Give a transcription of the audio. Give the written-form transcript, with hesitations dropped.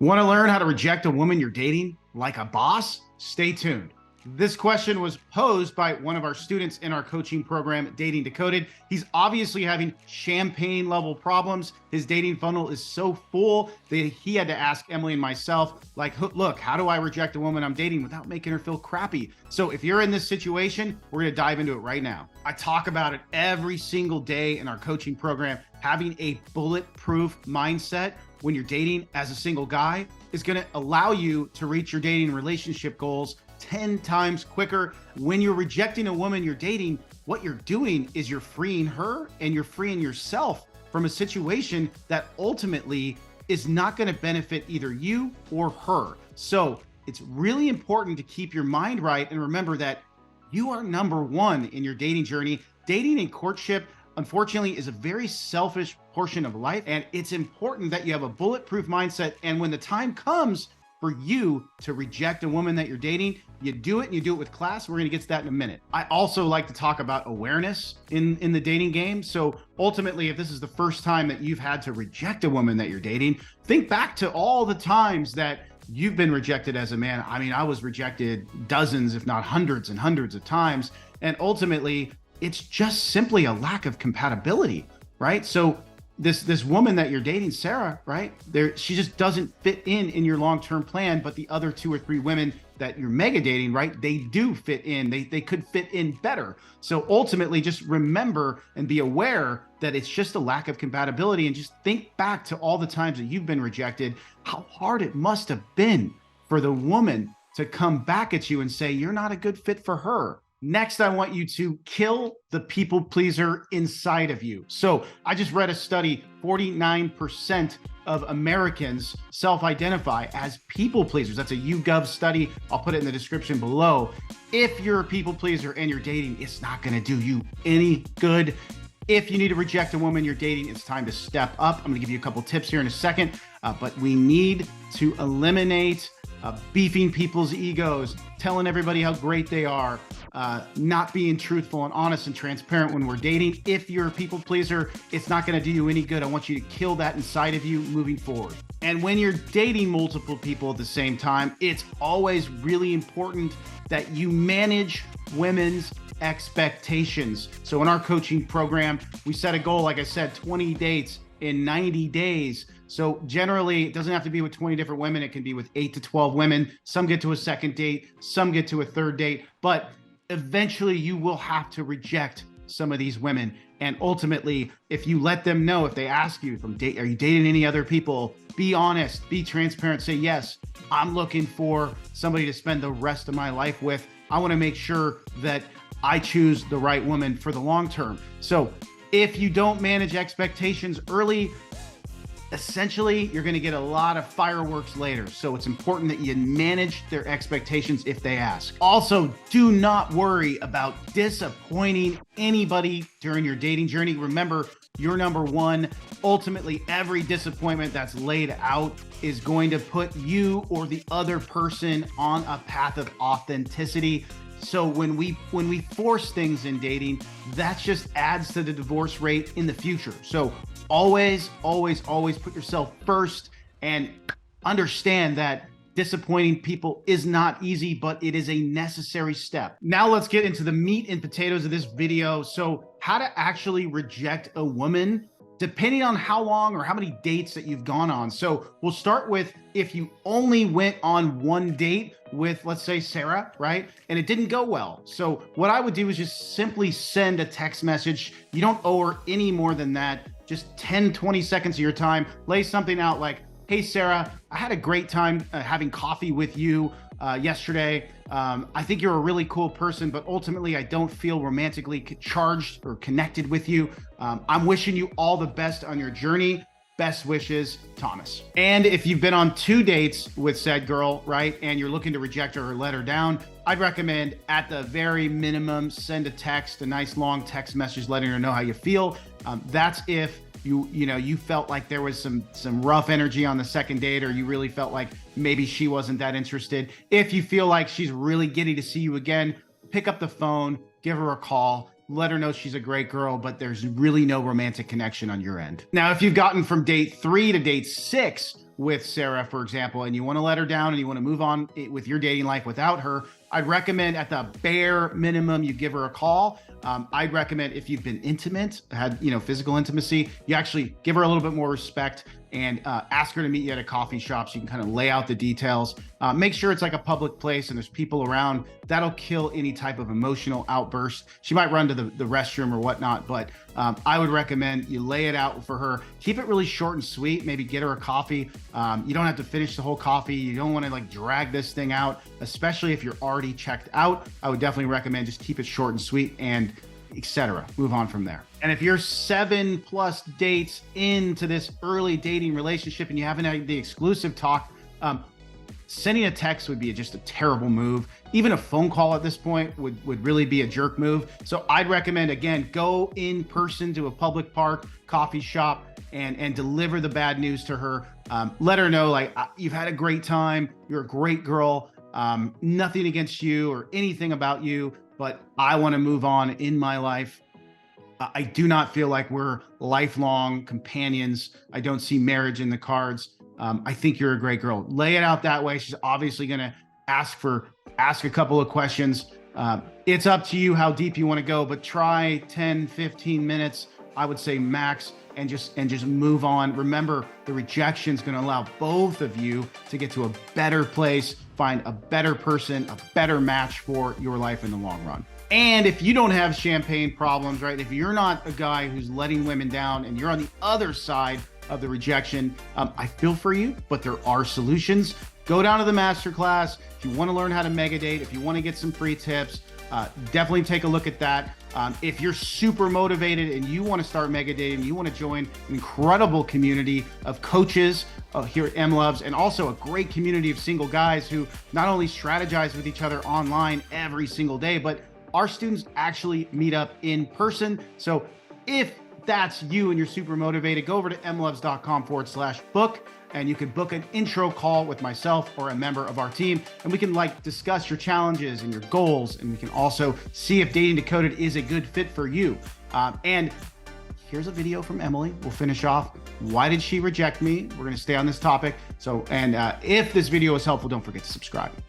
Want to learn how to reject a woman you're dating like a boss? Stay tuned. This question was posed by one of our students in our coaching program, Dating Decoded. He's obviously having champagne level problems. His dating funnel is so full that he had to ask Emily and myself, like, look, how do I reject a woman I'm dating without making her feel crappy? So if you're in this situation, we're going to dive into it right now. I talk about it every single day in our coaching program. Having a bulletproof mindset when you're dating as a single guy is going to allow you to reach your dating relationship goals 10 times quicker. When you're rejecting a woman you're dating, what you're doing is you're freeing her and you're freeing yourself from a situation that ultimately is not going to benefit either you or her. So it's really important to keep your mind right and remember that you are number one in your dating journey. Dating and courtship, unfortunately, is a very selfish portion of life, and it's important that you have a bulletproof mindset. And when the time comes for you to reject a woman that you're dating, you do it, and you do it with class. We're going to get to that in a minute. I also like to talk about awareness in the dating game. So ultimately, if this is the first time that you've had to reject a woman that you're dating, think back to all the times that you've been rejected as a man. I mean, I was rejected dozens, if not hundreds and hundreds of times. And ultimately, it's just simply a lack of compatibility, right? So this woman that you're dating, Sarah, right? She just doesn't fit in your long-term plan, but the other 2 or 3 women that you're mega dating, right? They do fit in. They could fit in better. So ultimately, just remember and be aware that it's just a lack of compatibility, and just think back to all the times that you've been rejected, how hard it must have been for the woman to come back at you and say, you're not a good fit for her. Next, I want you to kill the people pleaser inside of you. So I just read a study, 49% of Americans self-identify as people pleasers. That's a YouGov study. I'll put it in the description below. If you're a people pleaser and you're dating, it's not going to do you any good. If you need to reject a woman you're dating, it's time to step up. I'm going to give you a couple tips here in a second, but we need to eliminate beefing people's egos, telling everybody how great they are, not being truthful and honest and transparent when we're dating. If you're a people pleaser, it's not going to do you any good. I want you to kill that inside of you moving forward. And when you're dating multiple people at the same time, it's always really important that you manage women's expectations. So in our coaching program, we set a goal, like I said, 20 dates in 90 days. So generally, it doesn't have to be with 20 different women. It can be with 8 to 12 women. Some get to a second date, some get to a third date, but eventually you will have to reject some of these women. And ultimately, if you let them know, if they ask you, are you dating any other people? Be honest, be transparent, say, yes, I'm looking for somebody to spend the rest of my life with. I want to make sure that I choose the right woman for the long term. So if you don't manage expectations early, essentially, you're going to get a lot of fireworks later. So it's important that you manage their expectations if they ask. Also, do not worry about disappointing anybody during your dating journey. Remember, you're number one. Ultimately, every disappointment that's laid out is going to put you or the other person on a path of authenticity. So when we force things in dating, that just adds to the divorce rate in the future. So always, always, always put yourself first and understand that disappointing people is not easy, but it is a necessary step. Now let's get into the meat and potatoes of this video. So how to actually reject a woman depending on how long or how many dates that you've gone on. So we'll start with if you only went on one date with, let's say, Sarah, right? And it didn't go well. So what I would do is just simply send a text message. You don't owe her any more than that. Just 10, 20 seconds of your time. Lay something out like, hey, Sarah, I had a great time having coffee with you yesterday. I think you're a really cool person, but ultimately I don't feel romantically charged or connected with you. I'm wishing you all the best on your journey. Best wishes, Thomas. And if you've been on 2 dates with said girl, right, and you're looking to reject her or let her down, I'd recommend at the very minimum, send a text, a nice long text message letting her know how you feel. That's if you felt like there was some rough energy on the second date, or you really felt like maybe she wasn't that interested. If you feel like she's really giddy to see you again, pick up the phone, give her a call, let her know she's a great girl, but there's really no romantic connection on your end. Now, if you've gotten from date 3 to date 6 with Sarah, for example, and you want to let her down and you want to move on with your dating life without her, I'd recommend at the bare minimum, you give her a call. I'd recommend if you've been intimate, had, physical intimacy, you actually give her a little bit more respect and ask her to meet you at a coffee shop so you can kind of lay out the details. Make sure it's like a public place and there's people around. That'll kill any type of emotional outburst. She might run to the restroom or whatnot, but I would recommend you lay it out for her. Keep it really short and sweet. Maybe get her a coffee. You don't have to finish the whole coffee. You don't want to like drag this thing out, especially if you're already checked out. I would definitely recommend just keep it short and sweet and etc. Move on from there. And if you're 7+ dates into this early dating relationship and you haven't had the exclusive talk, sending a text would be just a terrible move. Even a phone call at this point would really be a jerk move. So I'd recommend, again, go in person to a public park, coffee shop, and deliver the bad news to her. Let her know, like, you've had a great time. You're a great girl. Nothing against you or anything about you, but I want to move on in my life. I do not feel like we're lifelong companions. I don't see marriage in the cards. I think you're a great girl. Lay it out that way. She's obviously going to ask a couple of questions. It's up to you how deep you want to go, but try 10, 15 minutes, I would say max, and just move on. Remember, the rejection is going to allow both of you to get to a better place, find a better person, a better match for your life in the long run. And if you don't have champagne problems, right? If you're not a guy who's letting women down and you're on the other side of the rejection, I feel for you, but there are solutions. Go down to the masterclass. If you want to learn how to mega date, if you want to get some free tips, definitely take a look at that. If you're super motivated and you want to start mega dating, you want to join an incredible community of coaches here at emlovz, and also a great community of single guys who not only strategize with each other online every single day, but our students actually meet up in person. So if that's you and you're super motivated, go over to emlovz.com/book. And you can book an intro call with myself or a member of our team. And we can discuss your challenges and your goals. And we can also see if Dating Decoded is a good fit for you. And here's a video from Emily. We'll finish off. Why did she reject me? We're going to stay on this topic. So, and if this video was helpful, don't forget to subscribe.